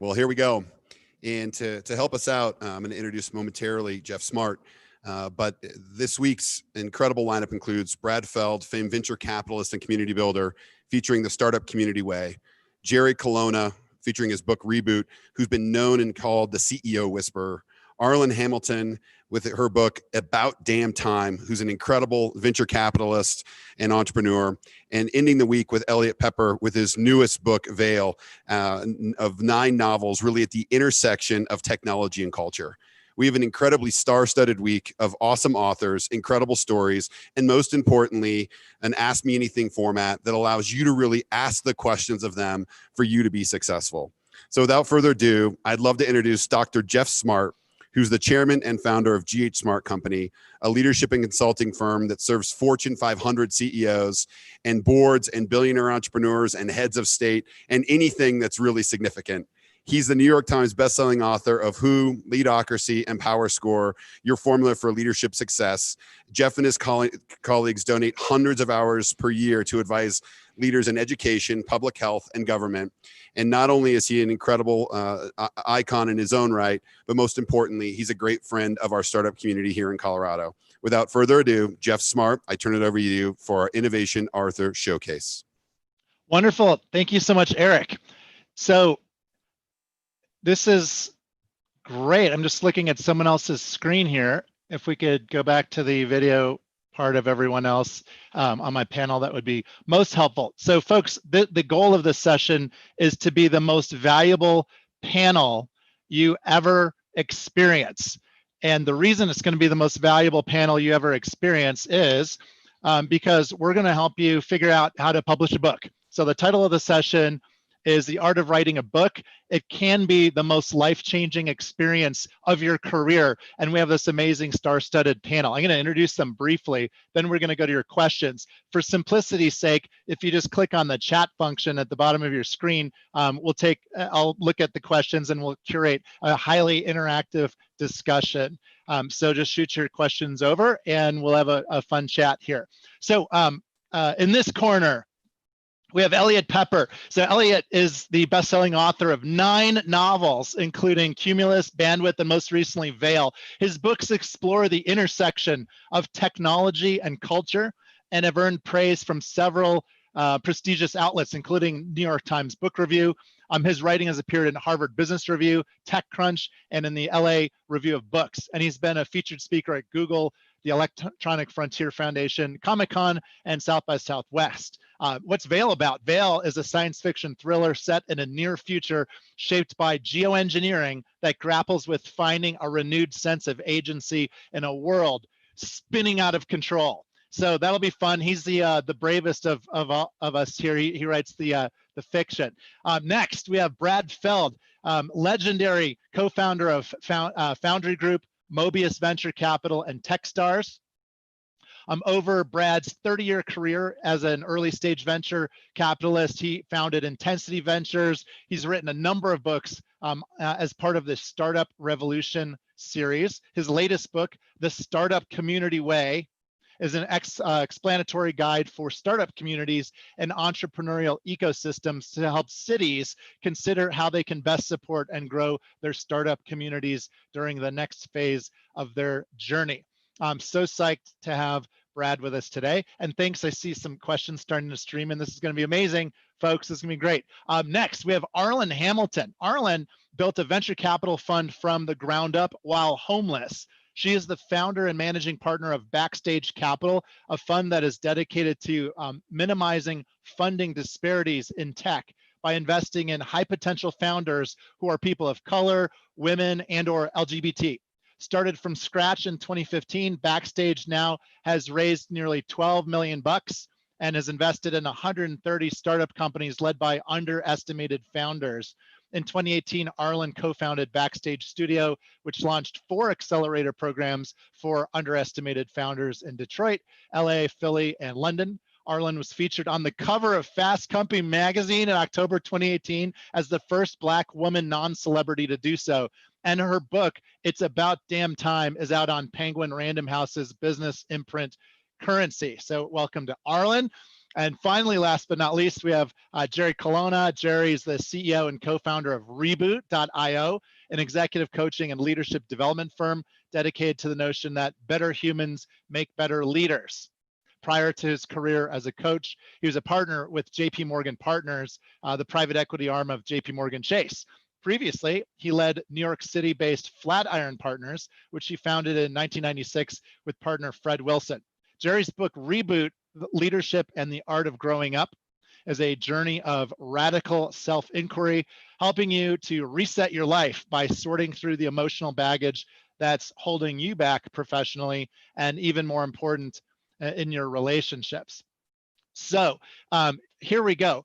Well, here we go. And to help us out, I'm going to introduce momentarily Jeff Smart. But this week's incredible lineup includes Brad Feld, famed venture capitalist and community builder, featuring the startup community way. Jerry Colonna, featuring his book Reboot, who's been known and called the CEO Whisperer. Arlan Hamilton, with her book About Damn Time, who's an incredible venture capitalist and entrepreneur. And ending the week with Eliot Peper with his newest book, Veil, of 9 novels, really at the intersection of technology and culture. We have an incredibly star-studded week of awesome authors, incredible stories, and most importantly, an Ask Me Anything format that allows you to really ask the questions of them for you to be successful. So without further ado, I'd love to introduce Dr. Jeff Smart, who's the chairman and founder of GH Smart Company, a leadership and consulting firm that serves Fortune 500 CEOs and boards and billionaire entrepreneurs and heads of state and anything that's really significant. He's the New York Times bestselling author of Who, Leadocracy, and Power Score, Your Formula for Leadership Success. Jeff and his colleagues donate hundreds of hours per year to advise leaders in education, public health, and government. And not only is he an incredible icon in his own right, but most importantly, he's a great friend of our startup community here in Colorado. Without further ado, Jeff Smart, I turn it over to you for our Innovation Arthur Showcase. Wonderful. Thank you so much, Eric. So this is great. I'm just looking at someone else's screen here. If we could go back to the video part of everyone else on my panel, that would be most helpful. So folks, the goal of this session is to be the most valuable panel you ever experience. And the reason it's going to be the most valuable panel you ever experience is because we're going to help you figure out how to publish a book. So the title of the session is The Art of Writing a Book. It can be the most life-changing experience of your career. And we have this amazing star-studded panel. I'm gonna introduce them briefly, then we're gonna go to your questions. For simplicity's sake, if you just click on the chat function at the bottom of your screen, I'll look at the questions and we'll curate a highly interactive discussion. So just shoot your questions over and we'll have a fun chat here. So in this corner, we have Eliot Peper. So Eliot is the best-selling author of 9 novels, including Cumulus, Bandwidth, and most recently, Veil. His books explore the intersection of technology and culture and have earned praise from several prestigious outlets, including New York Times Book Review. His writing has appeared in Harvard Business Review, TechCrunch, and in the LA Review of Books. And he's been a featured speaker at Google, the Electronic Frontier Foundation, Comic-Con, and South by Southwest. What's Veil about? Veil is a science fiction thriller set in a near future shaped by geoengineering that grapples with finding a renewed sense of agency in a world spinning out of control. So that'll be fun. He's the bravest of us here. He writes the fiction. Next, we have Brad Feld, legendary co-founder of Foundry Group, Mobius Venture Capital, and Techstars. Over Brad's 30-year career as an early-stage venture capitalist, he founded Intensity Ventures. He's written a number of books as part of the Startup Revolution series. His latest book, The Startup Community Way, is an explanatory guide for startup communities and entrepreneurial ecosystems to help cities consider how they can best support and grow their startup communities during the next phase of their journey. I'm so psyched to have Brad with us today. And thanks, I see some questions starting to stream and this is gonna be amazing, folks, this is gonna be great. Next, we have Arlan Hamilton. Arlan built a venture capital fund from the ground up while homeless. She is the founder and managing partner of Backstage Capital, a fund that is dedicated to minimizing funding disparities in tech by investing in high potential founders who are people of color, women, and or LGBT. Started from scratch in 2015, Backstage now has raised nearly 12 million bucks and has invested in 130 startup companies led by underestimated founders. In 2018, Arlan co-founded Backstage Studio, which launched 4 accelerator programs for underestimated founders in Detroit, LA, Philly, and London. Arlan was featured on the cover of Fast Company magazine in October 2018 as the first Black woman non-celebrity to do so. And her book, It's About Damn Time, is out on Penguin Random House's business imprint Currency. So welcome to Arlan. And finally, last but not least, we have Jerry Colonna. Jerry's the CEO and co-founder of Reboot.io, an executive coaching and leadership development firm dedicated to the notion that better humans make better leaders. Prior to his career as a coach, he was a partner with JP Morgan Partners, the private equity arm of JP Morgan Chase. Previously, he led New York City-based Flatiron Partners, which he founded in 1996 with partner Fred Wilson. Jerry's book, Reboot, Leadership and the Art of Growing Up, is a journey of radical self-inquiry, helping you to reset your life by sorting through the emotional baggage that's holding you back professionally, and even more important, in your relationships. So here we go.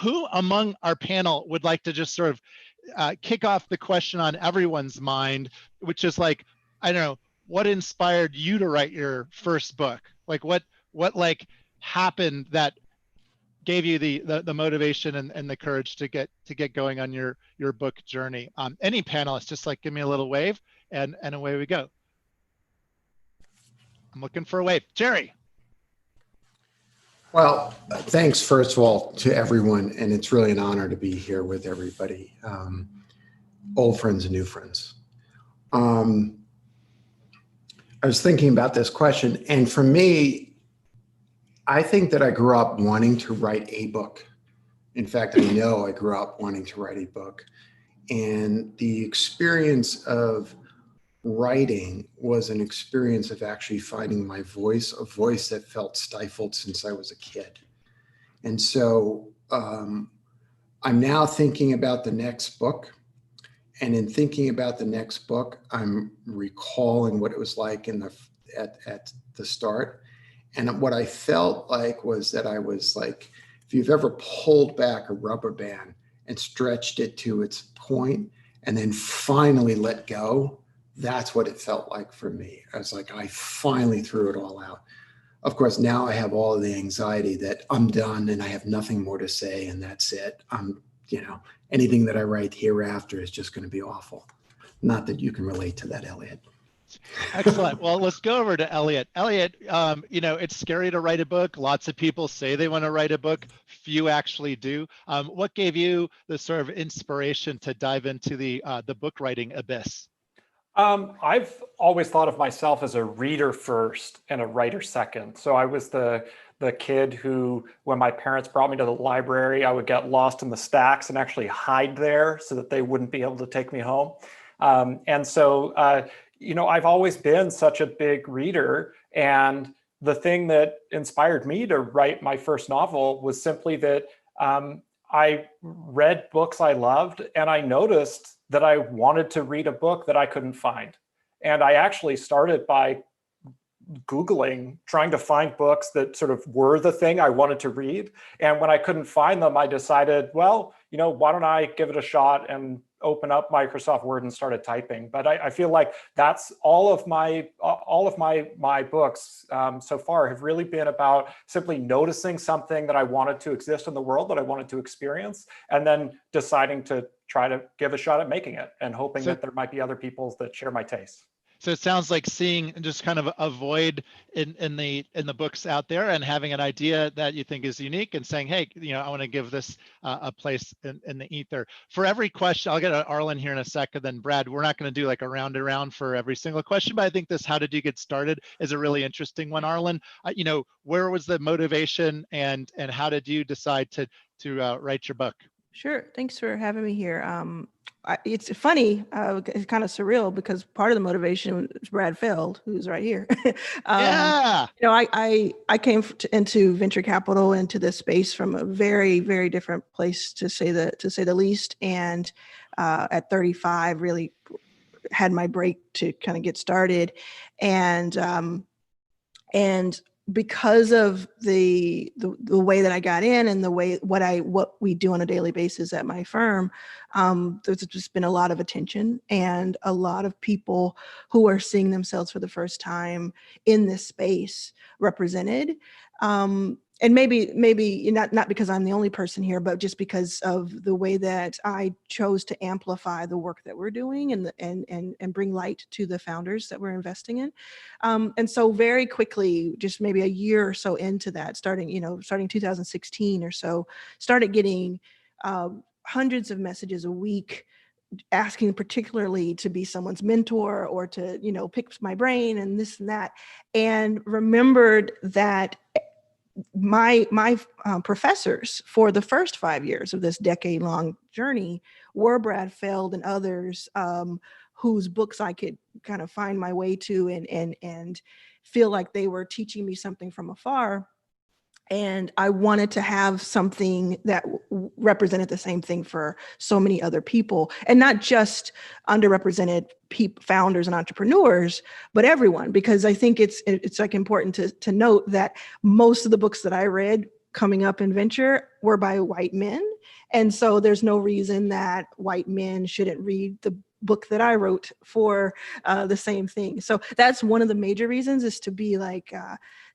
Who among our panel would like to just sort of kick off the question on everyone's mind, which is like, I don't know, what inspired you to write your first book? Like what like happened that gave you the motivation and the courage to get going on your book journey? Any panelists, just like give me a little wave and away we go. I'm looking for a wave. Jerry. Well, thanks first of all to everyone, and it's really an honor to be here with everybody, old friends and new friends. I was thinking about this question, and for me, I think that I grew up wanting to write a book. In fact, I know I grew up wanting to write a book, and the experience of writing was an experience of actually finding my voice, a voice that felt stifled since I was a kid. And so I'm now thinking about the next book. And in thinking about the next book, I'm recalling what it was like at the start. And what I felt like was that I was like, if you've ever pulled back a rubber band and stretched it to its point and then finally let go, that's what it felt like for me. I was like, I finally threw it all out. Of course, now I have all of the anxiety that I'm done and I have nothing more to say and that's it. Anything that I write hereafter is just going to be awful. Not that you can relate to that, Eliot. Excellent. Well, let's go over to Eliot. Eliot, it's scary to write a book. Lots of people say they want to write a book. Few actually do. What gave you the sort of inspiration to dive into the book writing abyss? I've always thought of myself as a reader first and a writer second. So I was the kid who, when my parents brought me to the library, I would get lost in the stacks and actually hide there so that they wouldn't be able to take me home. I've always been such a big reader. And the thing that inspired me to write my first novel was simply that I read books I loved, and I noticed that I wanted to read a book that I couldn't find. And I actually started by Googling, trying to find books that sort of were the thing I wanted to read. And when I couldn't find them, I decided, well, why don't I give it a shot and open up Microsoft Word and started typing. But I feel like that's all of my books so far have really been about simply noticing something that I wanted to exist in the world, that I wanted to experience, and then deciding to try to give a shot at making it and hoping that there might be other people that share my taste. So it sounds like seeing just kind of a void in the books out there and having an idea that you think is unique and saying, hey, I want to give this a place in the ether. For every question, I'll get to Arlan here in a second, then Brad. We're not going to do like a round around for every single question, but I think this "how did you get started" is a really interesting one. Arlan, where was the motivation and how did you decide to write your book? Sure. Thanks for having me here. It's funny, it's kind of surreal because part of the motivation was Brad Feld, who's right here. Yeah. I came into venture capital, into this space from a very, very different place, to say the least. And at 35, really had my break to kind of get started, and because of the way that I got in and the way what we do on a daily basis at my firm, there's just been a lot of attention and a lot of people who are seeing themselves for the first time in this space represented. and maybe not because I'm the only person here, but just because of the way that I chose to amplify the work that we're doing and bring light to the founders that we're investing in. And so very quickly, just maybe a year or so into that, starting 2016 or so, started getting hundreds of messages a week asking particularly to be someone's mentor or to, pick my brain and this and that, and remembered that my professors for the first 5 years of this decade-long journey were Brad Feld and others whose books I could kind of find my way to and feel like they were teaching me something from afar. And I wanted to have something that represented the same thing for so many other people, and not just underrepresented founders and entrepreneurs, but everyone. Because I think it's like important to note that most of the books that I read coming up in venture were by white men, and so there's no reason that white men shouldn't read the book that I wrote for the same thing. So that's one of the major reasons, is to be like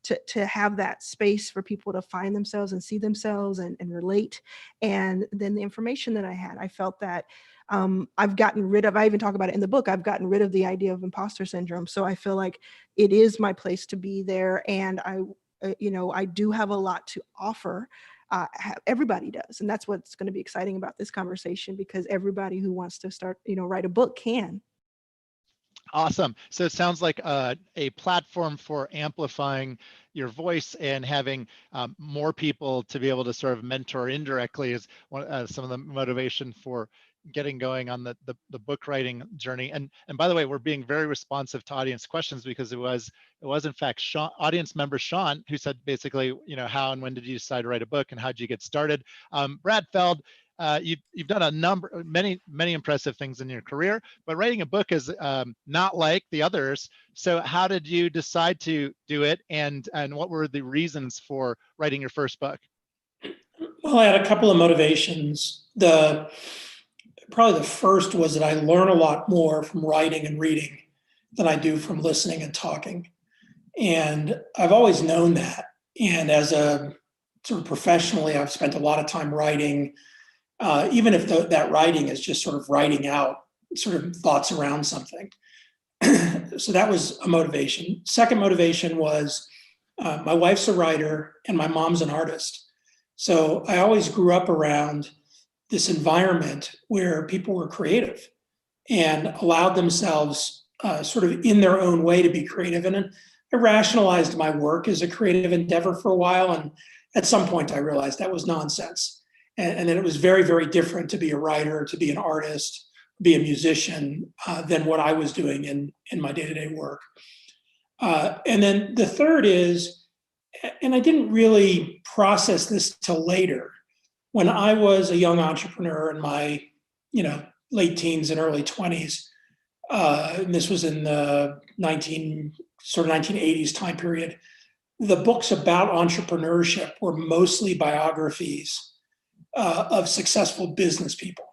to have that space for people to find themselves and see themselves and relate. And then the information that I had, I felt that I've gotten rid of, I even talk about it in the book, I've gotten rid of the idea of imposter syndrome. So I feel like it is my place to be there. And I do have a lot to offer. Everybody does. And that's what's going to be exciting about this conversation, because everybody who wants to start, write a book can. Awesome. So it sounds like a platform for amplifying your voice and having more people to be able to sort of mentor indirectly is some of the motivation for getting going on the book writing journey. And by the way, we're being very responsive to audience questions, because it was in fact Sean, audience member Sean, who said basically, how and when did you decide to write a book and how did you get started? Brad Feld, you've done many impressive things in your career, but writing a book is not like the others. So how did you decide to do it, and what were the reasons for writing your first book? Well, I had a couple of motivations. Probably the first was that I learn a lot more from writing and reading than I do from listening and talking. And I've always known that. And as a sort of professionally, I've spent a lot of time writing, even if that writing is just sort of writing out sort of thoughts around something. So that was a motivation. Second motivation was my wife's a writer and my mom's an artist. So I always grew up around this environment where people were creative and allowed themselves sort of in their own way to be creative. And I rationalized my work as a creative endeavor for a while. And at some point I realized that was nonsense. And then it was very, very different to be a writer, to be an artist, be a musician than what I was doing in my day-to-day work. And then the third is, and I didn't really process this till later, when I was a young entrepreneur in my, late teens and early 20s, and this was in the 1980s time period, the books about entrepreneurship were mostly biographies of successful business people.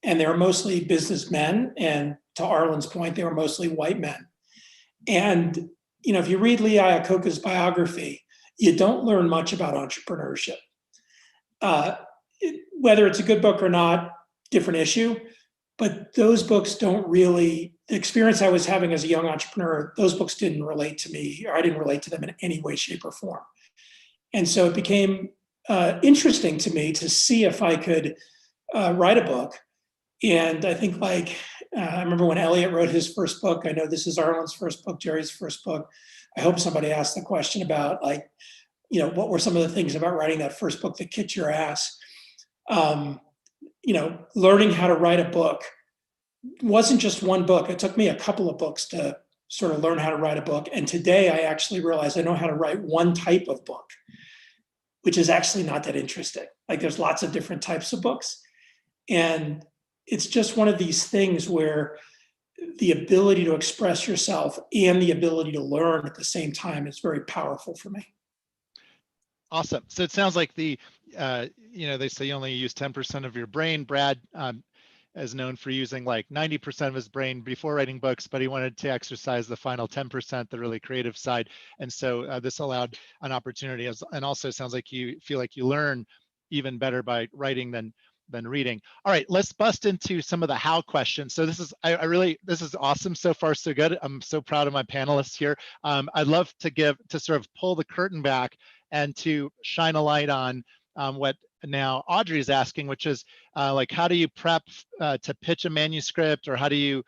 And they were mostly businessmen. And to Arlan's point, they were mostly white men. And, if you read Lee Iacocca's biography, you don't learn much about entrepreneurship. Whether it's a good book or not, different issue. But those books don't really, the experience I was having as a young entrepreneur, those books didn't relate to me, or I didn't relate to them in any way, shape, or form. And so it became interesting to me to see if I could write a book. And I think I remember when Eliot wrote his first book, I know this is Arlan's first book, Jerry's first book. I hope somebody asked the question about what were some of the things about writing that first book that kicked your ass? Learning how to write a book wasn't just one book. It took me a couple of books to sort of learn how to write a book. And today I actually realize I know how to write one type of book, which is actually not that interesting. There's lots of different types of books. And it's just one of these things where the ability to express yourself and the ability to learn at the same time is very powerful for me. Awesome. So it sounds like they say you only use 10% of your brain. Brad, is known for using like 90% of his brain before writing books, but he wanted to exercise the final 10%, the really creative side. And so this allowed an opportunity, and also sounds like you feel like you learn even better by writing than reading. All right, let's bust into some of the how questions. So this is, this is awesome so far, so good. I'm so proud of my panelists here. I'd love to sort of pull the curtain back and to shine a light on what now Audrey's asking, which is like, how do you prep to pitch a manuscript, or how do you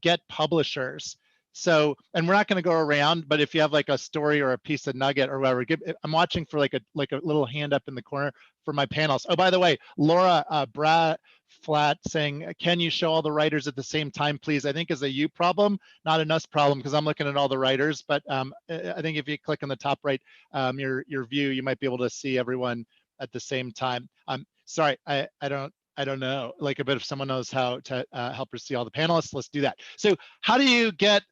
get publishers? So, and we're not going to go around, but if you have like a story or a piece of nugget or whatever, I'm watching for like a little hand up in the corner for my panels. Oh, by the way, Laura Brad Flat saying, can you show all the writers at the same time, please? I think is a you problem, not an us problem, because I'm looking at all the writers. But I think if you click on the top right, your view, you might be able to see everyone at the same time. Sorry, I don't know. Like a bit if someone knows how to help her see all the panelists, let's do that. So how do you get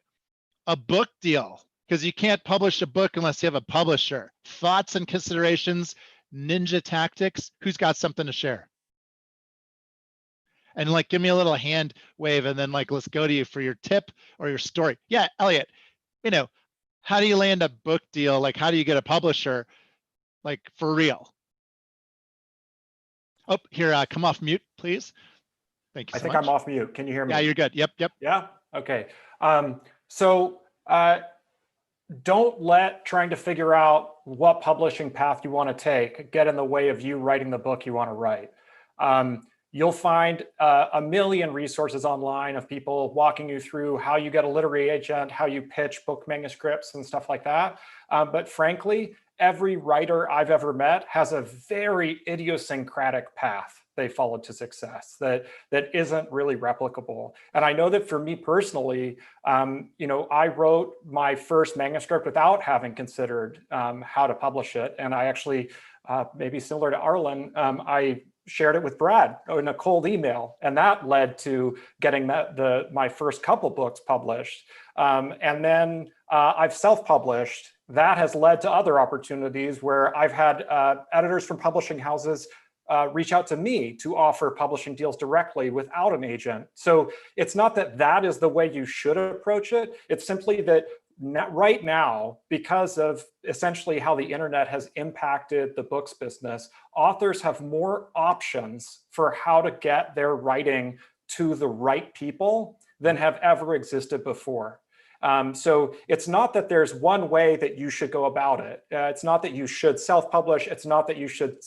a book deal? Because you can't publish a book unless you have a publisher. Thoughts and considerations, ninja tactics. Who's got something to share? And like, give me a little hand wave, and then like, let's go to you for your tip or your story. Yeah, Eliot, how do you land a book deal? Like, how do you get a publisher? Like, for real? Oh, here, come off mute, please. Thank you so much. I think I'm off mute. Can you hear me? Yeah, you're good. Yep. Yeah, okay. So don't let trying to figure out what publishing path you want to take get in the way of you writing the book you want to write. You'll find a million resources online of people walking you through how you get a literary agent, how you pitch book manuscripts and stuff like that. But frankly, every writer I've ever met has a very idiosyncratic path they followed to success that isn't really replicable. And I know that for me personally, I wrote my first manuscript without having considered how to publish it. And I actually, maybe similar to Arlan, I shared it with Brad in a cold email, and that led to getting my first couple books published. And then I've self-published. That has led to other opportunities where I've had editors from publishing houses reach out to me to offer publishing deals directly without an agent. So it's not that that is the way you should approach it. It's simply that right now, because of essentially how the internet has impacted the books business, authors have more options for how to get their writing to the right people than have ever existed before. So it's not that there's one way that you should go about it. It's not that you should self-publish. It's not that you should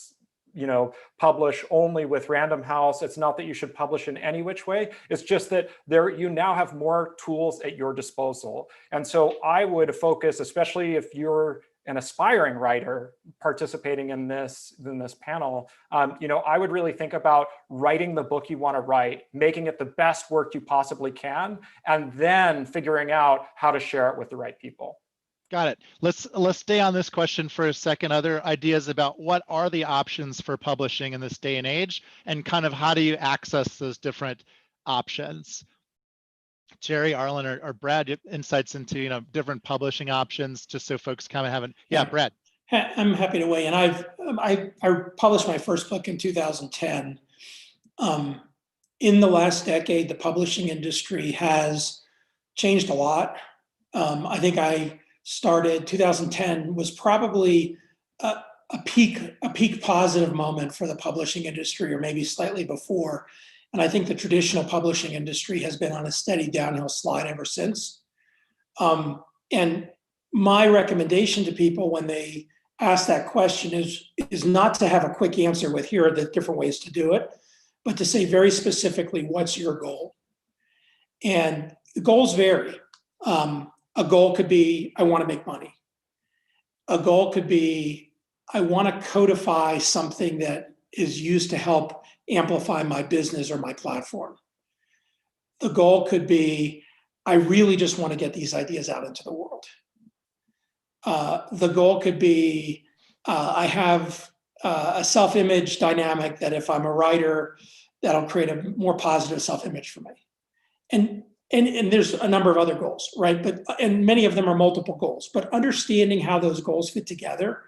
publish only with Random House. It's not that you should publish in any which way. It's just that you now have more tools at your disposal. And so I would focus, especially if you're an aspiring writer participating in this panel, I would really think about writing the book you want to write, making it the best work you possibly can, and then figuring out how to share it with the right people. Got it. Let's stay on this question for a second. Other ideas about what are the options for publishing in this day and age, and kind of how do you access those different options? Jerry, Arlan, or Brad, insights into different publishing options, just so folks kind of haven't. Yeah, Brad. I'm happy to weigh in. I published my first book in 2010. In the last decade, the publishing industry has changed a lot. I think I started 2010 was probably a peak positive moment for the publishing industry, or maybe slightly before. And I think the traditional publishing industry has been on a steady downhill slide ever since. And my recommendation to people when they ask that question is not to have a quick answer with here are the different ways to do it, but to say very specifically, what's your goal? And the goals vary. A goal could be, I want to make money. A goal could be, I want to codify something that is used to help amplify my business or my platform. The goal could be, I really just want to get these ideas out into the world. The goal could be, I have a self-image dynamic that if I'm a writer, that'll create a more positive self-image for me. And there's a number of other goals, right? And many of them are multiple goals, but understanding how those goals fit together,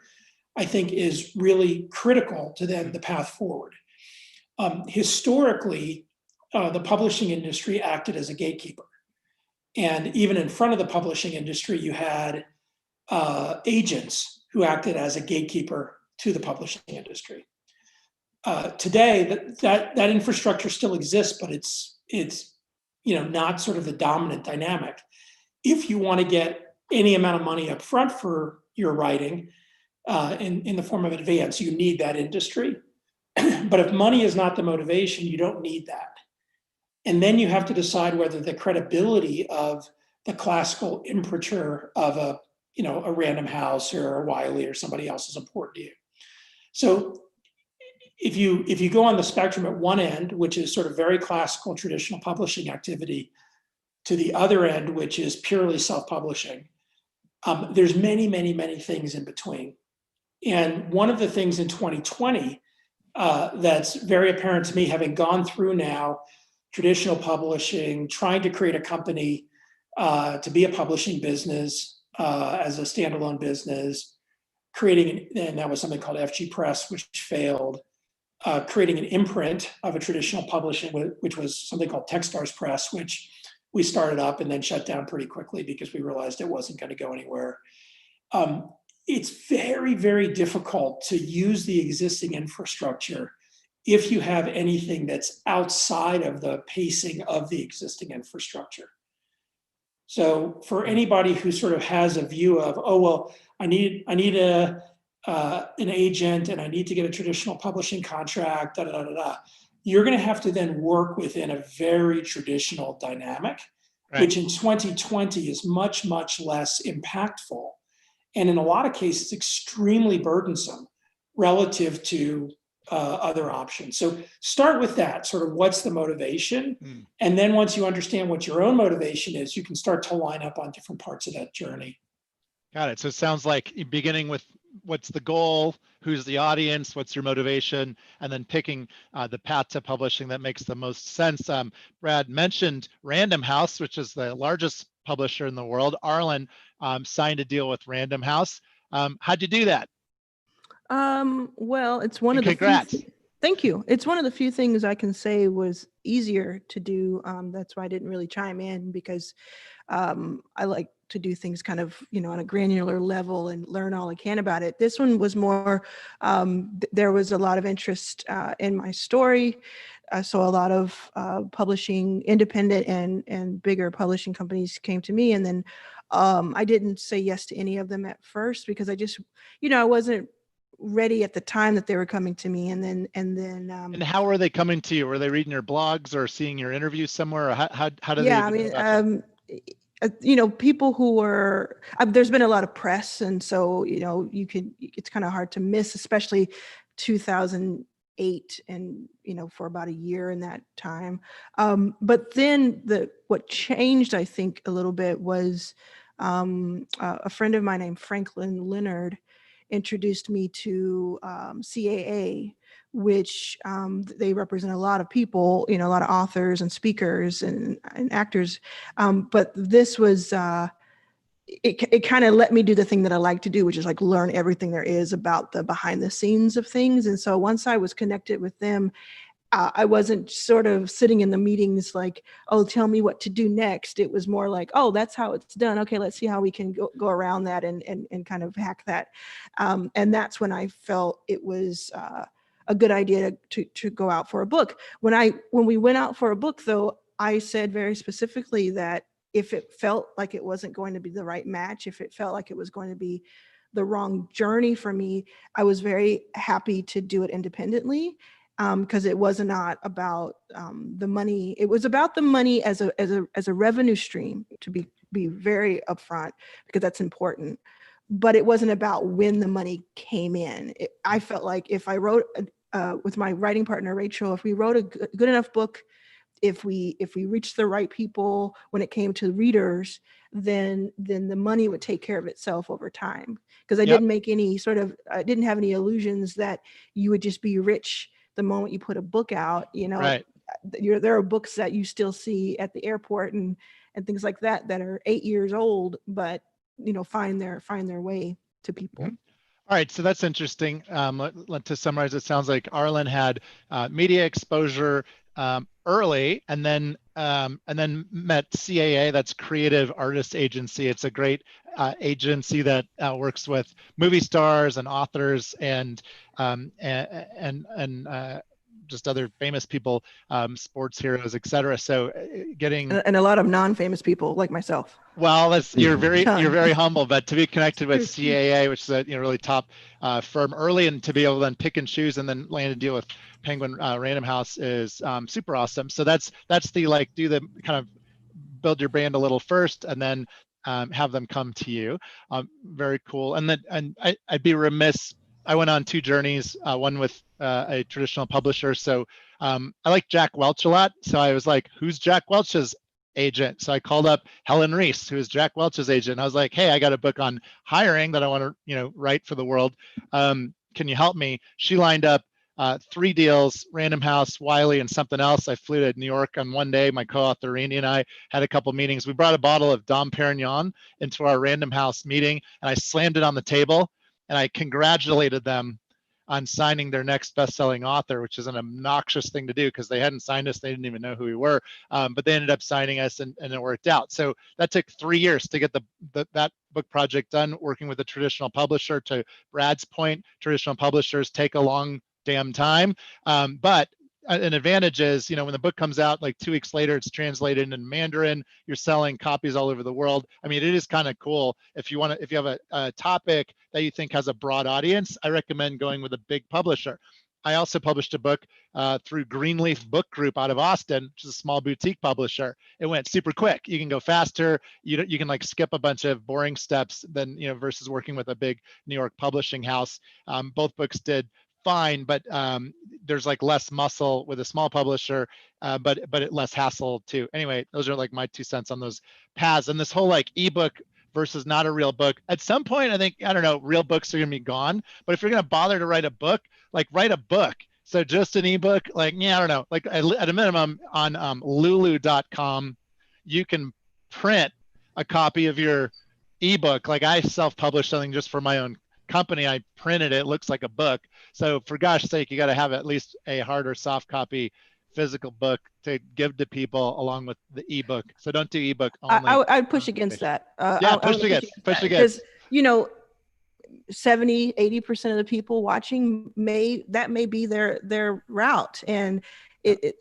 I think, is really critical to then the path forward. Historically, the publishing industry acted as a gatekeeper. And even in front of the publishing industry, you had agents who acted as a gatekeeper to the publishing industry. Today, that infrastructure still exists, but it's not sort of the dominant dynamic. If you want to get any amount of money up front for your writing in the form of advance, you need that industry. But if money is not the motivation, you don't need that. And then you have to decide whether the credibility of the classical imprimatur of a Random House or a Wiley or somebody else is important to you. So if you go on the spectrum at one end, which is sort of very classical traditional publishing activity, to the other end, which is purely self-publishing, there's many, many, many things in between. And one of the things in 2020 that's very apparent to me, having gone through now traditional publishing, trying to create a company to be a publishing business as a standalone business, and that was something called FG Press, which failed, creating an imprint of a traditional publishing, which was something called Techstars Press, which we started up and then shut down pretty quickly because we realized it wasn't going to go anywhere. It's very, very difficult to use the existing infrastructure if you have anything that's outside of the pacing of the existing infrastructure. So for anybody who sort of has a view of, oh, well, I need an agent and I need to get a traditional publishing contract, you're going to have to then work within a very traditional dynamic, right, which in 2020 is much, much less impactful. And in a lot of cases, extremely burdensome relative to other options. So start with that, sort of what's the motivation? And then once you understand what your own motivation is, you can start to line up on different parts of that journey. Got it. So it sounds like beginning with what's the goal, who's the audience, what's your motivation, and then picking the path to publishing that makes the most sense. Brad mentioned Random House, which is the largest publisher in the world. Arlan signed a deal with Random House. How'd you do that? Well, it's one of the congrats. Thank you. It's one of the few things I can say was easier to do. That's why I didn't really chime in, because I like to do things kind of, on a granular level and learn all I can about it. This one was more, there was a lot of interest in my story. So a lot of publishing, independent and bigger publishing companies came to me. And then I didn't say yes to any of them at first because I just, I wasn't ready at the time that they were coming to me. And how were they coming to you? Were they reading your blogs or seeing your interviews somewhere? Or how did they? Yeah, people who were, there's been a lot of press. And so, it's kind of hard to miss, especially 2008 and, for about a year in that time. But then what changed, I think, a little bit was a friend of mine named Franklin Leonard introduced me to CAA, which they represent a lot of people, a lot of authors and speakers and actors. But this was, it kind of let me do the thing that I like to do, which is like learn everything there is about the behind the scenes of things. And so once I was connected with them, I wasn't sort of sitting in the meetings like, oh, tell me what to do next. It was more like, oh, that's how it's done. Okay, let's see how we can go around that and kind of hack that. And that's when I felt it was a good idea to go out for a book. When we went out for a book, though, I said very specifically that if it felt like it wasn't going to be the right match, if it felt like it was going to be the wrong journey for me, I was very happy to do it independently. Because it was not about the money. It was about the money as a revenue stream, to be very upfront, because that's important. But it wasn't about when the money came in. I felt like if I wrote with my writing partner Rachel, if we wrote a good enough book, if we reached the right people when it came to readers, then the money would take care of itself over time. Because I didn't make any I didn't have any illusions that you would just be rich the moment you put a book out. Right. There are books that you still see at the airport and things like that are 8 years old, but find their way to people. Mm-hmm. All right, so that's interesting. To summarize, it sounds like Arlan had media exposure, early, and then met CAA, that's Creative Artist Agency. It's a great agency that works with movie stars and authors and just other famous people, sports heroes, etc. So getting And a lot of non-famous people like myself. well, that's you're Ton. very humble, but to be connected with CAA, which is a really top firm early, and to be able to then pick and choose and then land a deal with Penguin Random House is super awesome. So that's the like do the kind of build your brand a little first and then have them come to you. Very cool. And I'd be remiss. I went on 2 journeys, one with a traditional publisher. So I like Jack Welch a lot. So I was like, who's Jack Welch's agent? So I called up Helen Reese, who is Jack Welch's agent. I was like, hey, I got a book on hiring that I want to, write for the world. Can you help me? She lined up 3 deals, Random House, Wiley, and something else. I flew to New York on one day. My co-author Randy and I had a couple meetings. We brought a bottle of Dom Perignon into our Random House meeting, and I slammed it on the table, and I congratulated them on signing their next best-selling author, which is an obnoxious thing to do because they hadn't signed us. They didn't even know who we were, but they ended up signing us, and it worked out. So that took 3 years to get that book project done, working with a traditional publisher. To Brad's point, traditional publishers take a long damn time, but an advantage is, when the book comes out, like 2 weeks later, it's translated in Mandarin. You're selling copies all over the world. I mean, it is kind of cool. If you have a topic that you think has a broad audience, I recommend going with a big publisher. I also published a book through Greenleaf Book Group out of Austin, which is a small boutique publisher. It went super quick. You can go faster. You can like skip a bunch of boring steps than, versus working with a big New York publishing house. Both books did fine, but there's like less muscle with a small publisher, but less hassle too. Anyway, those are like my 2 cents on those paths. And this whole like ebook versus not a real book. At some point, I think, I don't know, real books are gonna be gone. But if you're gonna bother to write a book, like write a book. So just an ebook, like, I don't know, like at a minimum on lulu.com, you can print a copy of your ebook. Like I self-published something just for my own company. I printed it. It looks like a book. So for gosh sake, you got to have at least a hard or soft copy physical book to give to people along with the ebook. So don't do ebook only. I'd push against that. Push against. Because 70-80% of the people watching may be their route, and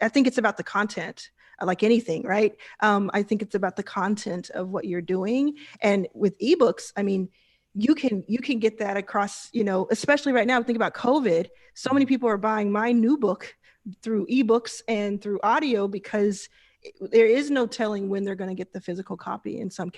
I think it's about the content. Like anything, right? I think it's about the content of what you're doing. And with ebooks, I mean, you can get that across, especially right now, think about COVID. So many people are buying my new book through ebooks and through audio because there is no telling when they're going to get the physical copy in some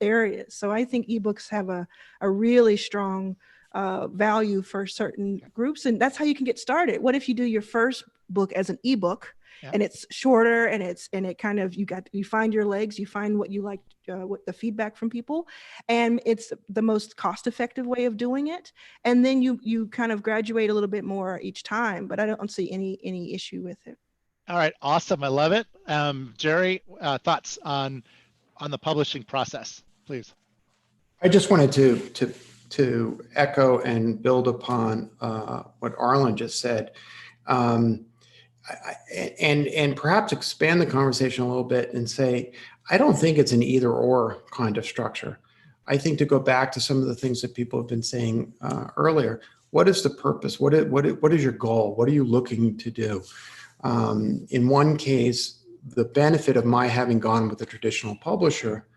areas. So I think ebooks have a really strong value for certain groups, and that's how you can get started. What if you do your first book as an ebook? Yeah. And it's shorter, and it kind of, you find your legs, you find what you like, what the feedback from people, and it's the most cost-effective way of doing it. And then you kind of graduate a little bit more each time, but I don't see any issue with it. All right, awesome, I love it. Jerry, thoughts on the publishing process, please? I just wanted to echo and build upon what Arlan just said. And perhaps expand the conversation a little bit and say, I don't think it's an either or kind of structure. I think to go back to some of the things that people have been saying earlier, what is the purpose? What is your goal? What are you looking to do? In one case, the benefit of my having gone with a traditional publisher,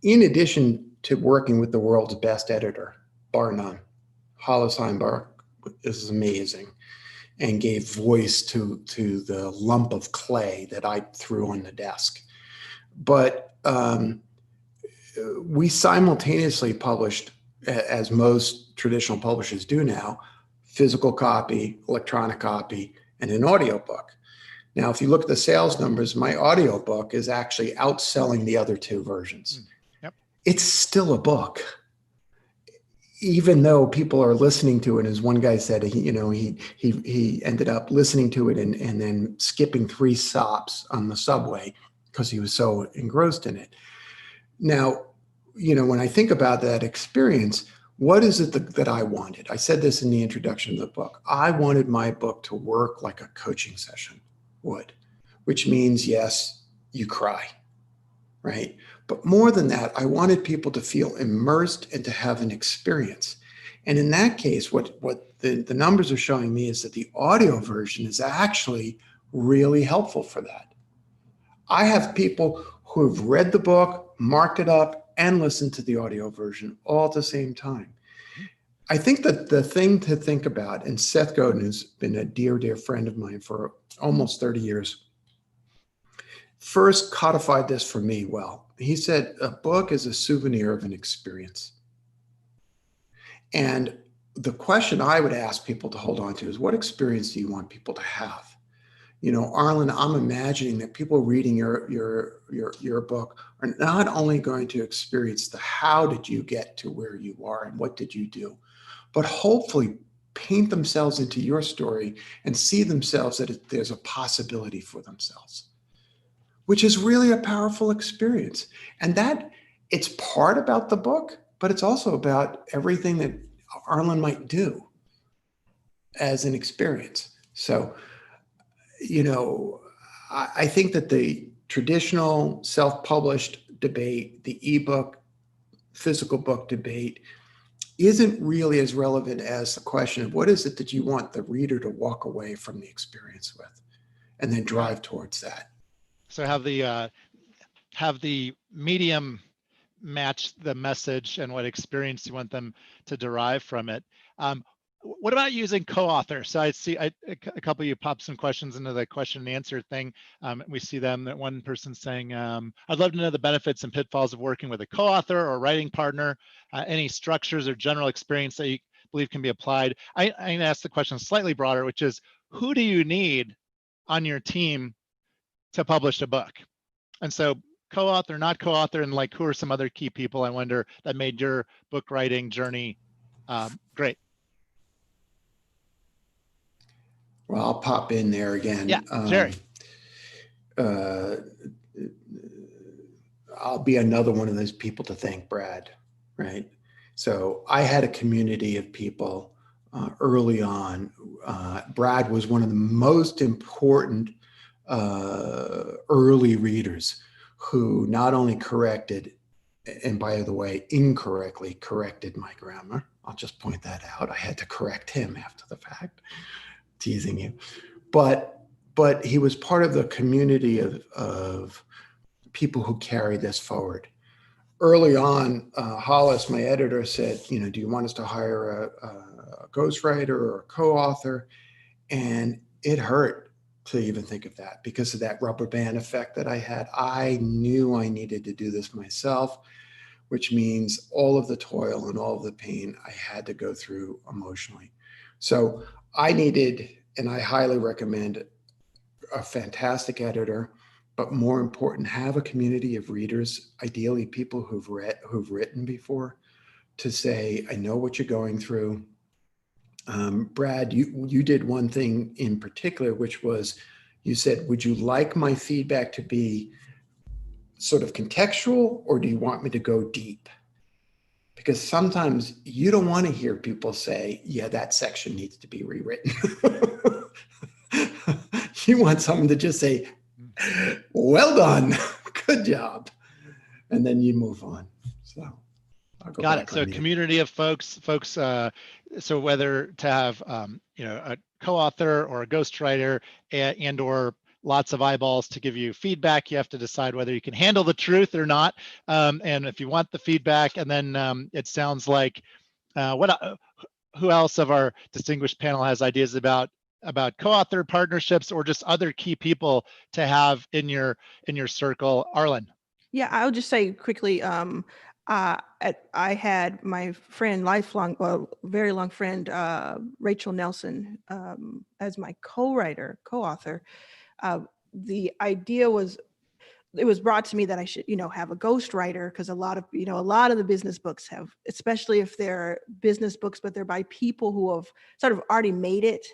in addition to working with the world's best editor, bar none, Hollis Heinbach is amazing, and gave voice to the lump of clay that I threw on the desk. But we simultaneously published, as most traditional publishers do now, physical copy, electronic copy, and an audiobook. Now, if you look at the sales numbers, my audiobook is actually outselling the other 2 versions. Yep. It's still a book. Even though people are listening to it, as one guy said, he ended up listening to it and then skipping 3 stops on the subway because he was so engrossed in it. Now, when I think about that experience, what is it that I wanted? I said this in the introduction of the book. I wanted my book to work like a coaching session would. which means, yes, you cry, right? But more than that, I wanted people to feel immersed and to have an experience. And in that case, what the numbers are showing me is that the audio version is actually really helpful for that. I have people who have read the book, marked it up, and listened to the audio version all at the same time. I think that the thing to think about, and Seth Godin, who's been a dear, dear friend of mine for almost 30 years, first codified this for me well. He said, a book is a souvenir of an experience. And the question I would ask people to hold on to is, what experience do you want people to have? You know, Arlan, I'm imagining that people reading your book are not only going to experience the how did you get to where you are and what did you do, but hopefully paint themselves into your story and see themselves that there's a possibility for themselves, which is really a powerful experience. And that it's part about the book, but it's also about everything that Arlan might do as an experience. So, you know, I think that the traditional self-published debate, the ebook, physical book debate, isn't really as relevant as the question of what is it that you want the reader to walk away from the experience with, and then drive towards that. So have the medium match the message and what experience you want them to derive from it. What about using co-author? So I see a couple of you popped some questions into the question and answer thing. We see them, that one person saying, I'd love to know the benefits and pitfalls of working with a co-author or writing partner, any structures or general experience that you believe can be applied. I'm gonna ask the question slightly broader, which is, who do you need on your team to publish a book? And so co-author, not co-author, and like, who are some other key people, I wonder, that made your book writing journey great? Well, I'll pop in there again. Yeah, Jerry. I'll be another one of those people to thank Brad, right? So I had a community of people early on. Brad was one of the most important early readers who not only corrected, and by the way, incorrectly corrected my grammar. I'll just point that out. I had to correct him after the fact. Teasing you, but he was part of the community of people who carried this forward. Early on, Hollis, my editor, said, you know, do you want us to hire a ghostwriter or a co-author? And it hurt to even think of that because of that rubber band effect that I had. I knew I needed to do this myself, which means all of the toil and all of the pain I had to go through emotionally. So I needed, and I highly recommend, a fantastic editor, but more important, have a community of readers, ideally people who've written before, to say, I know what you're going through. Brad, you did one thing in particular, which was you said, would you like my feedback to be sort of contextual, or do you want me to go deep? Because sometimes you don't want to hear people say, yeah, that section needs to be rewritten. You want someone to just say, well done, good job. And then you move on. So I'll go Got back it. So on you. community of folks, so whether to have, you know, a co-author or a ghostwriter and or lots of eyeballs to give you feedback. You have to decide whether you can handle the truth or not. And if you want the feedback, and then it sounds like who else of our distinguished panel has ideas about co-author partnerships or just other key people to have in your circle? Arlan. Yeah, I'll just say quickly, I had my friend, very long friend, Rachel Nelson, as my co-author. The idea was, it was brought to me that I should, have a ghostwriter, because a lot of the business books have, especially if they're business books, but they're by people who have sort of already made it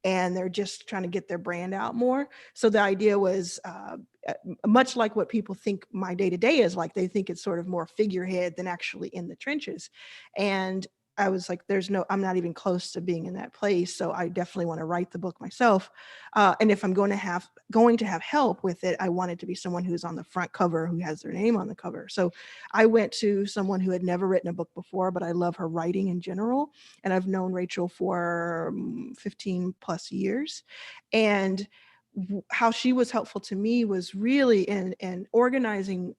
and they're just trying to get their brand out more. So the idea was much like what people think my day-to-day is like. They think it's sort of more figurehead than actually in the trenches. And I was like, I'm not even close to being in that place. So I definitely want to write the book myself. And if I'm going to have help with it, I want it to be someone who's on the front cover, who has their name on the cover. So I went to someone who had never written a book before, but I love her writing in general. And I've known Rachel for 15 plus years. And how she was helpful to me was really in organizing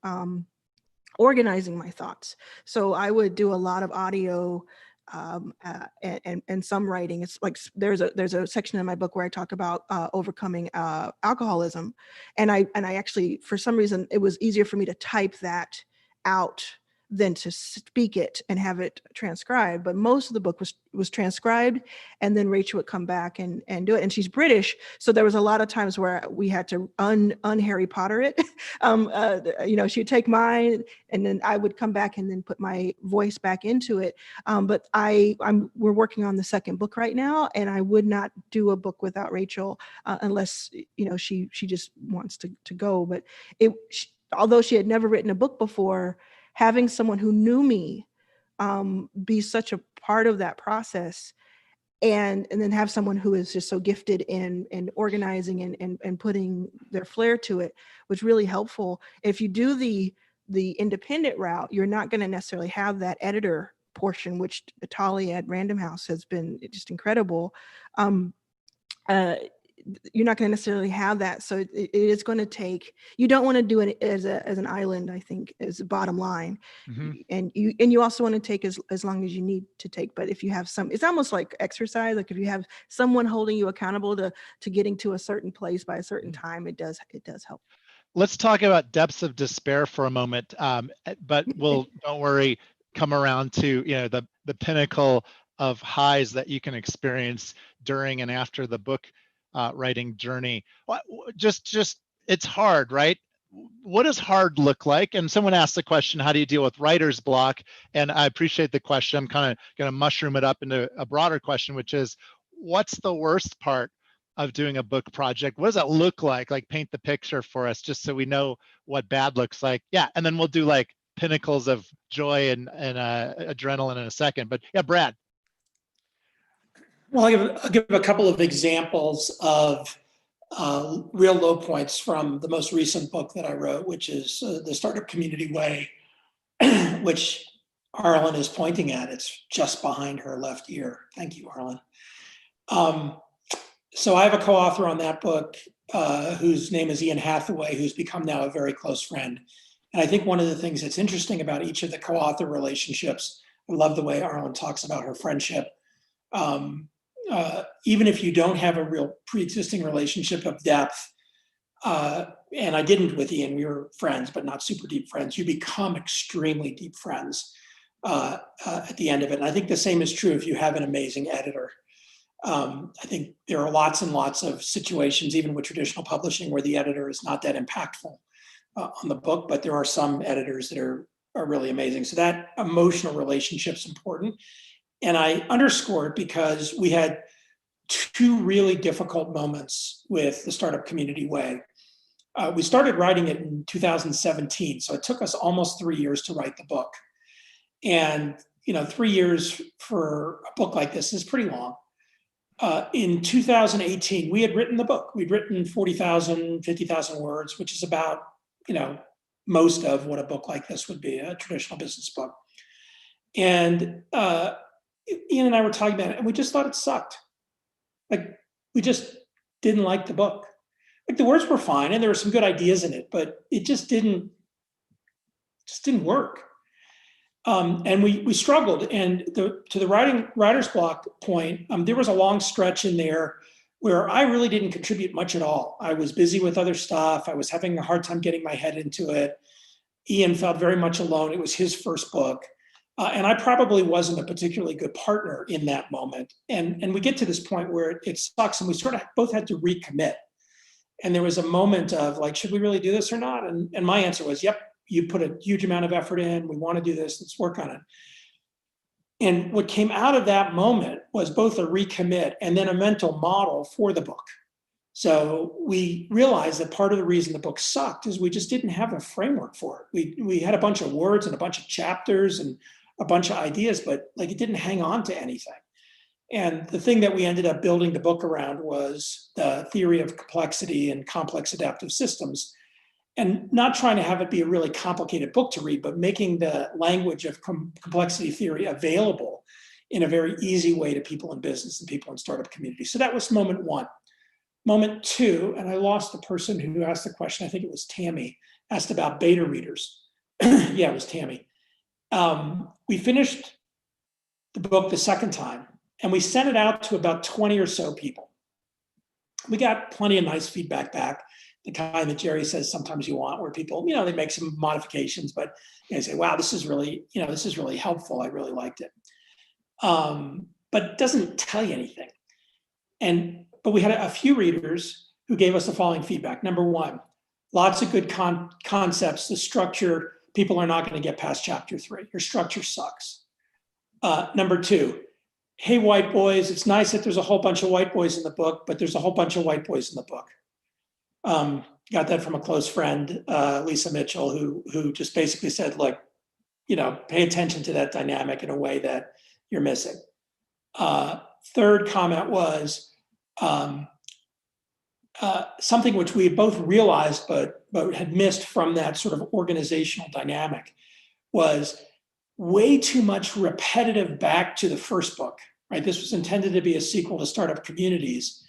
my thoughts. So I would do a lot of audio and some writing. It's like there's a section in my book where I talk about overcoming alcoholism, and I actually, for some reason, it was easier for me to type that out than to speak it and have it transcribed. But most of the book was transcribed, and then Rachel would come back and do it. And she's British, so there was a lot of times where we had to un-Harry Potter it. She'd take mine, and then I would come back and then put my voice back into it. But we're working on the second book right now, and I would not do a book without Rachel unless she just wants to go. But although she had never written a book before, having someone who knew me be such a part of that process, and then have someone who is just so gifted in organizing and putting their flair to it was really helpful. If you do the independent route, you're not going to necessarily have that editor portion, which Talia at Random House has been just incredible. You're not going to necessarily have that. So it is going to take, you don't want to do it as an island, I think, is the bottom line. Mm-hmm. And you also want to take as long as you need to take. But if you have it's almost like exercise. Like if you have someone holding you accountable to getting to a certain place by a certain time, it does help. Let's talk about depths of despair for a moment. But don't worry, come around to, the pinnacle of highs that you can experience during and after the book writing journey. Just it's hard, right? What does hard look like? And someone asked the question, how do you deal with writer's block? And I appreciate the question. I'm kind of going to mushroom it up into a broader question, which is, what's the worst part of doing a book project? What does that look like? Like, paint the picture for us, just so we know what bad looks like. Yeah, and then we'll do like pinnacles of joy and adrenaline in a second. But yeah, Brad. Well, I'll give a couple of examples of real low points from the most recent book that I wrote, which is The Startup Community Way, which Arlan is pointing at. It's just behind her left ear. Thank you, Arlan. So I have a co-author on that book whose name is Ian Hathaway, who's become now a very close friend. And I think one of the things that's interesting about each of the co-author relationships, I love the way Arlan talks about her friendship. Even if you don't have a real pre-existing relationship of depth, and I didn't with Ian, we were friends, but not super deep friends, you become extremely deep friends at the end of it. And I think the same is true if you have an amazing editor. I think there are lots and lots of situations, even with traditional publishing, where the editor is not that impactful on the book, but there are some editors that are really amazing. So that emotional relationship is important. And I underscore it because we had two really difficult moments with The Startup Community Way. We started writing it in 2017, so it took us almost 3 years to write the book. And 3 years for a book like this is pretty long. In 2018, we had written the book. We'd written 40,000, 50,000 words, which is about, most of what a book like this would be, a traditional business book. And Ian and I were talking about it, and we just thought it sucked. Like, we just didn't like the book. Like, the words were fine, and there were some good ideas in it, but it just didn't work. And we struggled. And to the writer's block point, there was a long stretch in there where I really didn't contribute much at all. I was busy with other stuff. I was having a hard time getting my head into it. Ian felt very much alone. It was his first book. And I probably wasn't a particularly good partner in that moment. And we get to this point where it sucks, and we sort of both had to recommit. And there was a moment of like, should we really do this or not? And my answer was, yep, you put a huge amount of effort in. We want to do this. Let's work on it. And what came out of that moment was both a recommit and then a mental model for the book. So we realized that part of the reason the book sucked is we just didn't have a framework for it. We had a bunch of words and a bunch of chapters and a bunch of ideas, but like it didn't hang on to anything. And the thing that we ended up building the book around was the theory of complexity and complex adaptive systems, and not trying to have it be a really complicated book to read, but making the language of complexity theory available in a very easy way to people in business and people in startup communities. So that was moment one. Moment two, and I lost the person who asked the question, I think it was Tammy, asked about beta readers. Yeah, it was Tammy. We finished the book the second time, and we sent it out to about 20 or so people. We got plenty of nice feedback back, the kind that Jerry says sometimes you want, where people, they make some modifications, but they say, wow, this is really helpful. I really liked it. But it doesn't tell you anything. But we had a few readers who gave us the following feedback. Number one, lots of good concepts. The structure, people are not going to get past chapter 3. Your structure sucks. Number two, hey, white boys, it's nice that there's a whole bunch of white boys in the book, but there's a whole bunch of white boys in the book. Got that from a close friend, Lisa Mitchell, who just basically said, look, pay attention to that dynamic in a way that you're missing. Third comment was something which we both realized but had missed from that sort of organizational dynamic was way too much repetitive back to the first book, right? This was intended to be a sequel to Startup Communities.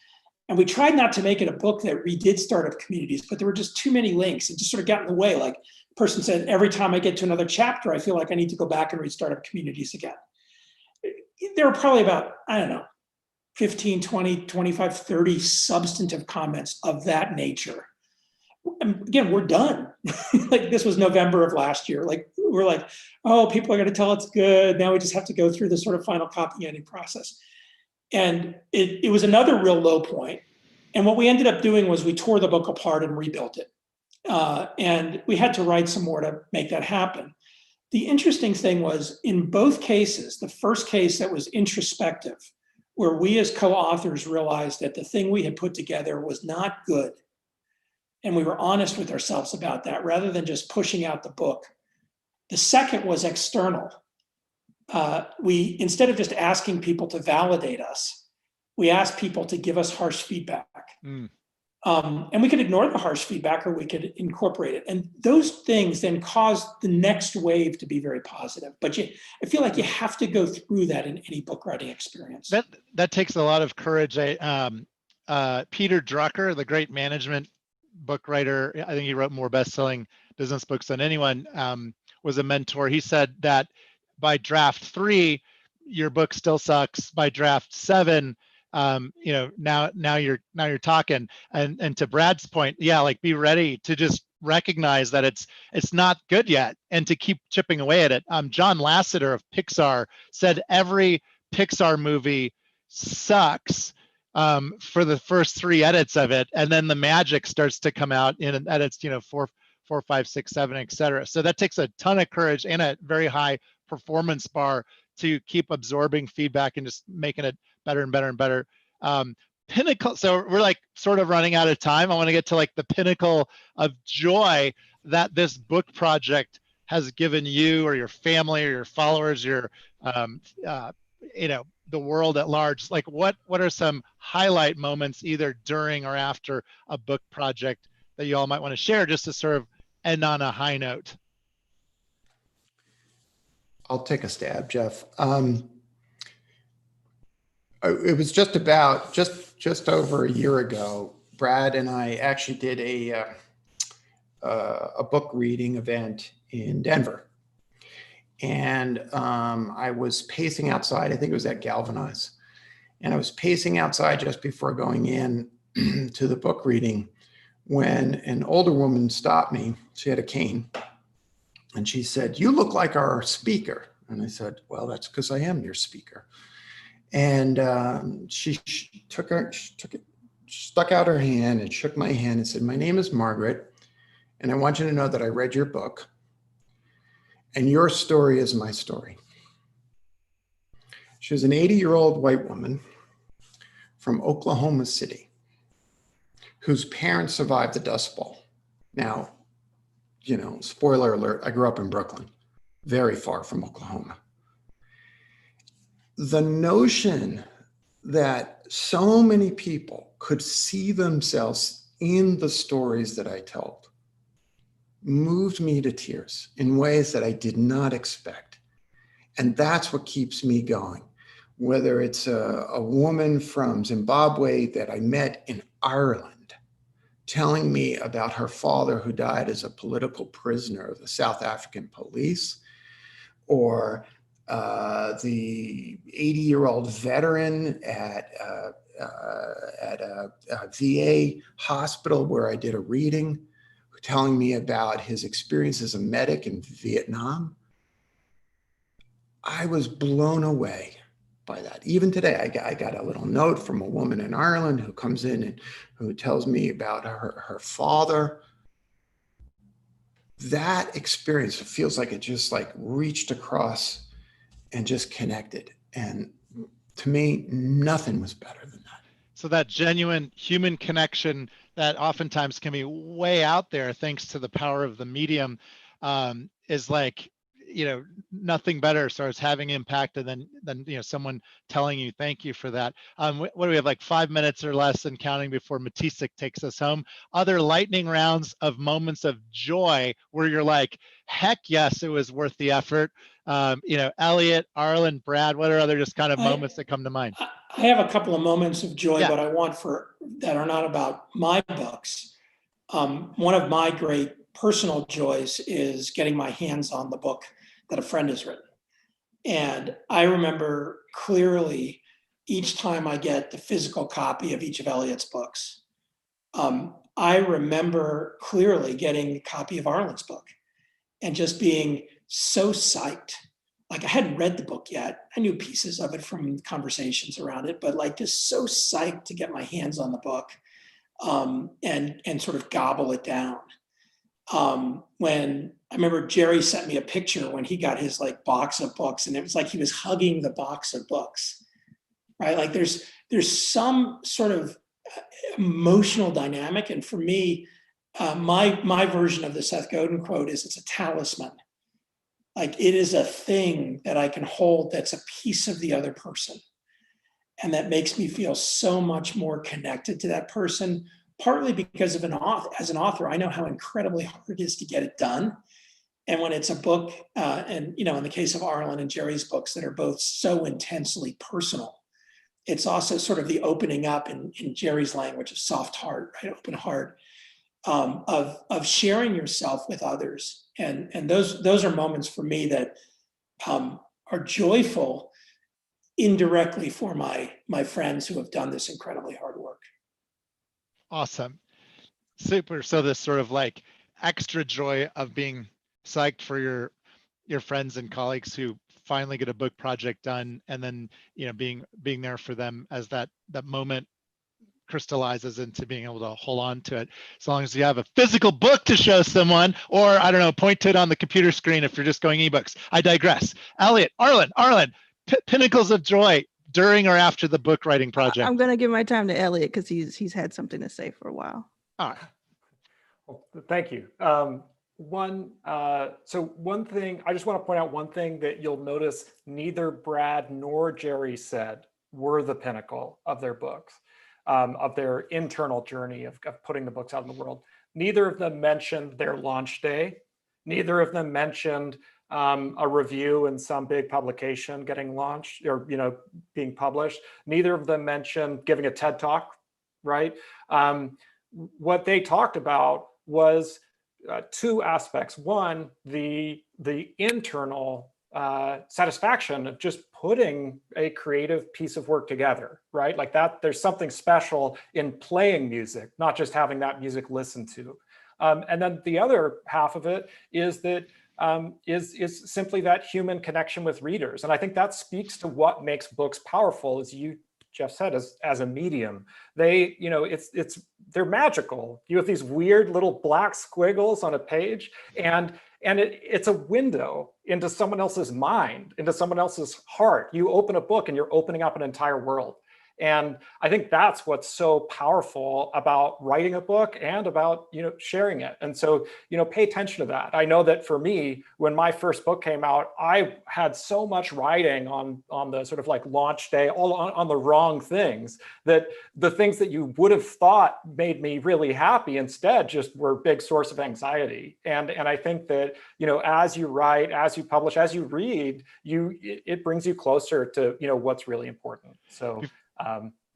And we tried not to make it a book that redid startup communities, but there were just too many links. It just sort of got in the way. Like a person said, every time I get to another chapter, I feel like I need to go back and read Startup Communities again. There were probably about, 15, 20, 25, 30 substantive comments of that nature. And again, we're done. Like this was November of last year. Like we're like, oh, people are going to tell it's good. Now we just have to go through the sort of final copy editing process. And it was another real low point. And what we ended up doing was we tore the book apart and rebuilt it. And we had to write some more to make that happen. The interesting thing was in both cases, the first case that was introspective, where we as co-authors realized that the thing we had put together was not good. And we were honest with ourselves about that rather than just pushing out the book. The second was external. We, instead of just asking people to validate us, we asked people to give us harsh feedback. And we could ignore the harsh feedback or we could incorporate it. And those things then caused the next wave to be very positive. But I feel like you have to go through that in any book writing experience. That takes a lot of courage. Peter Drucker, the great management book writer, I think he wrote more best-selling business books than anyone, was a mentor. He said that by draft 3, your book still sucks. By draft 7, now you're talking. And to Brad's point, yeah, like be ready to just recognize that it's not good yet and to keep chipping away at it. John Lasseter of Pixar said every Pixar movie sucks for the first 3 edits of it, and then the magic starts to come out in edits, 4, 5, 6, 7, etc. So that takes a ton of courage and a very high performance bar to keep absorbing feedback and just making it better and better and better. Pinnacle. So we're like sort of running out of time. I want to get to like the pinnacle of joy that this book project has given you or your family or your followers, your the world at large. Like what are some highlight moments either during or after a book project that you all might want to share just to sort of end on a high note? I'll take a stab, Jeff. It was just over a year ago. Brad and I actually did a book reading event in Denver, and I was pacing outside. I think it was at Galvanize, and I was pacing outside just before going in to the book reading when an older woman stopped me. She had a cane. And she said, "You look like our speaker." And I said, "Well, that's because I am your speaker." And she stuck out her hand and shook my hand and said, "My name is Margaret, and I want you to know that I read your book, and your story is my story." She was an 80-year-old white woman from Oklahoma City whose parents survived the Dust Bowl. Now, spoiler alert, I grew up in Brooklyn, very far from Oklahoma. the notion that so many people could see themselves in the stories that I told moved me to tears in ways that I did not expect. And that's what keeps me going. Whether it's a woman from Zimbabwe that I met in Ireland telling me about her father who died as a political prisoner of the South African police, or the 80-year-old veteran at a VA hospital where I did a reading, telling me about his experience as a medic in Vietnam. I was blown away by that. Even today, I got a little note from a woman in Ireland who comes in and who tells me about her father. That experience, it feels like it just like reached across and just connected. And to me, nothing was better than that. So that genuine human connection that oftentimes can be way out there thanks to the power of the medium is like, nothing better starts having impact than someone telling you thank you for that. What do we have, like 5 minutes or less and counting before Matisik takes us home? Other lightning rounds of moments of joy where you're like, heck yes, it was worth the effort. Eliot, Arlan, Brad, what are other just kind of moments that come to mind? I have a couple of moments of joy, Yeah. but I want that are not about my books. One of my great personal joys is getting my hands on the book that a friend has written. And I remember clearly each time I get the physical copy of each of Eliot's books. I remember clearly getting a copy of Arlan's book and just being so psyched. Like I hadn't read the book yet. I knew pieces of it from conversations around it, but like just so psyched to get my hands on the book and sort of gobble it down. When I remember Jerry sent me a picture when he got his like box of books, and it was like he was hugging the box of books, right? Like there's some sort of emotional dynamic, and for me, my version of the Seth Godin quote is it's a talisman. Like it is a thing that I can hold that's a piece of the other person, and that makes me feel so much more connected to that person. Partly because of as an author, I know how incredibly hard it is to get it done. And when it's a book, and in the case of Arlan and Jerry's books that are both so intensely personal, it's also sort of the opening up in Jerry's language of soft heart, right? Open heart, of sharing yourself with others. And those are moments for me that are joyful indirectly for my friends who have done this incredibly hard work. Awesome. Super. So this sort of like extra joy of being psyched for your friends and colleagues who finally get a book project done, and then being there for them as that moment crystallizes into being able to hold on to it. As long as you have a physical book to show someone, or I don't know, point to it on the computer screen if you're just going ebooks. I digress. Eliot, Arlan, pinnacles of joy during or after the book writing project. I'm going to give my time to Eliot because he's had something to say for a while. All right. Well, thank you. One thing, I just want to point out one thing that you'll notice neither Brad nor Jerry said were the pinnacle of their books, of their internal journey of putting the books out in the world. Neither of them mentioned their launch day. Neither of them mentioned a review in some big publication getting launched or being published. Neither of them mentioned giving a TED Talk, right? What they talked about was two aspects. One, the internal satisfaction of just putting a creative piece of work together, right? Like that, there's something special in playing music, not just having that music listened to. And then the other half of it is that is simply that human connection with readers. And I think that speaks to what makes books powerful, as you, Jeff said, as a medium. They, they're magical. You have these weird little black squiggles on a page, and it's a window into someone else's mind, into someone else's heart. You open a book and you're opening up an entire world. And I think that's what's so powerful about writing a book and about, sharing it. And so, pay attention to that. I know that for me, when my first book came out, I had so much writing on the sort of like launch day, all on the wrong things, that the things that you would have thought made me really happy instead just were a big source of anxiety. And I think that, as you write, as you publish, as you read, it brings you closer to, what's really important. So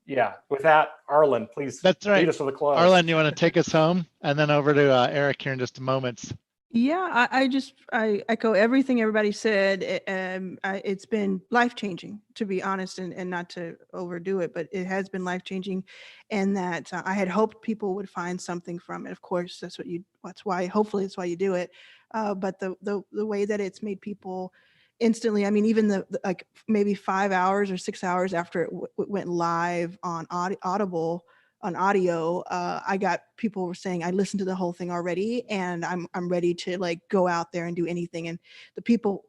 yeah, with that, Arlan, please lead us to the close. Arlan, you want to take us home, and then over to Eric here in just a moment. Yeah, I echo everything everybody said. It's been life-changing, to be honest, and not to overdo it, but it has been life-changing, and that I had hoped people would find something from it. Of course, hopefully it's why you do it. But the way that it's made people instantly, I mean, even the like maybe 5 hours or 6 hours after it went live on Audible, on audio, I got people were saying, I listened to the whole thing already, and I'm ready to like go out there and do anything. And the people,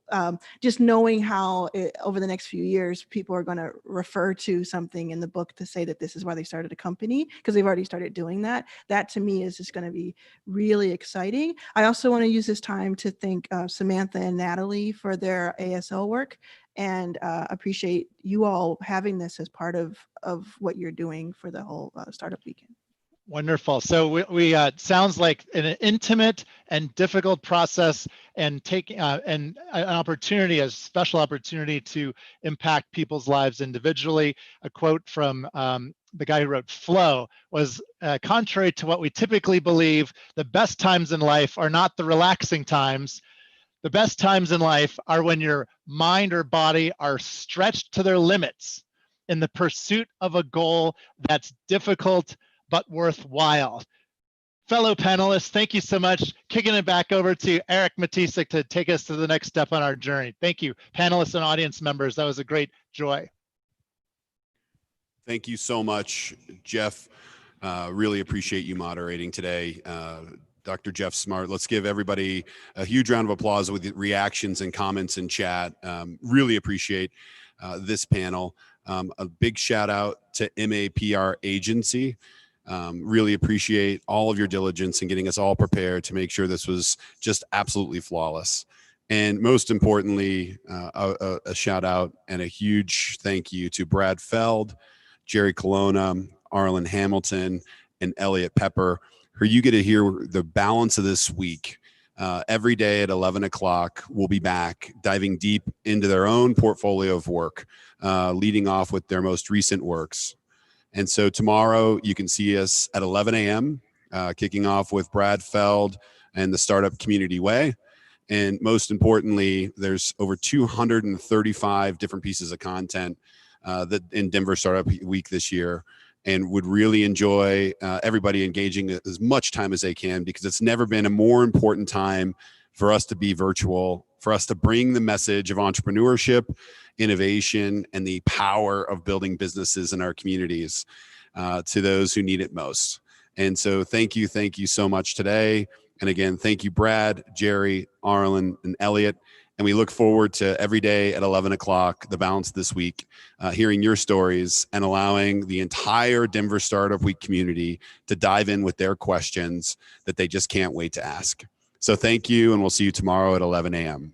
just knowing how over the next few years, people are going to refer to something in the book to say that this is why they started a company, because they've already started doing that. That to me is just going to be really exciting. I also want to use this time to thank Samantha and Natalie for their ASL work, and appreciate you all having this as part of what you're doing for the whole startup weekend. Wonderful. So we sounds like an intimate and difficult process, and taking and an opportunity, a special opportunity to impact people's lives individually. A quote from the guy who wrote Flow was, contrary to what we typically believe, the best times in life are not the relaxing times. The best times in life are when your mind or body are stretched to their limits in the pursuit of a goal that's difficult but worthwhile. Fellow panelists, thank you so much. Kicking it back over to Eric Matisek to take us to the next step on our journey. Thank you, panelists and audience members. That was a great joy. Thank you so much, Jeff. Really appreciate you moderating today. Dr. Jeff Smart. Let's give everybody a huge round of applause with the reactions and comments in chat. Really appreciate this panel. A big shout out to MAPR Agency. Really appreciate all of your diligence in getting us all prepared to make sure this was just absolutely flawless. And most importantly, a shout out and a huge thank you to Brad Feld, Jerry Colonna, Arlan Hamilton, and Eliot Peper, who you get to hear the balance of this week. Every day at 11 o'clock, we'll be back diving deep into their own portfolio of work, leading off with their most recent works. And so tomorrow you can see us at 11 a.m., kicking off with Brad Feld and the Startup Community Way. And most importantly, there's over 235 different pieces of content that in Denver Startup Week this year, and would really enjoy everybody engaging as much time as they can, because it's never been a more important time for us to be virtual, for us to bring the message of entrepreneurship, innovation, and the power of building businesses in our communities to those who need it most. And so thank you so much today. And again, thank you, Brad, Jerry, Arlan, and Eliot. And we look forward to every day at 11 o'clock, the balance this week, hearing your stories and allowing the entire Denver Startup Week community to dive in with their questions that they just can't wait to ask. So thank you, and we'll see you tomorrow at 11 a.m.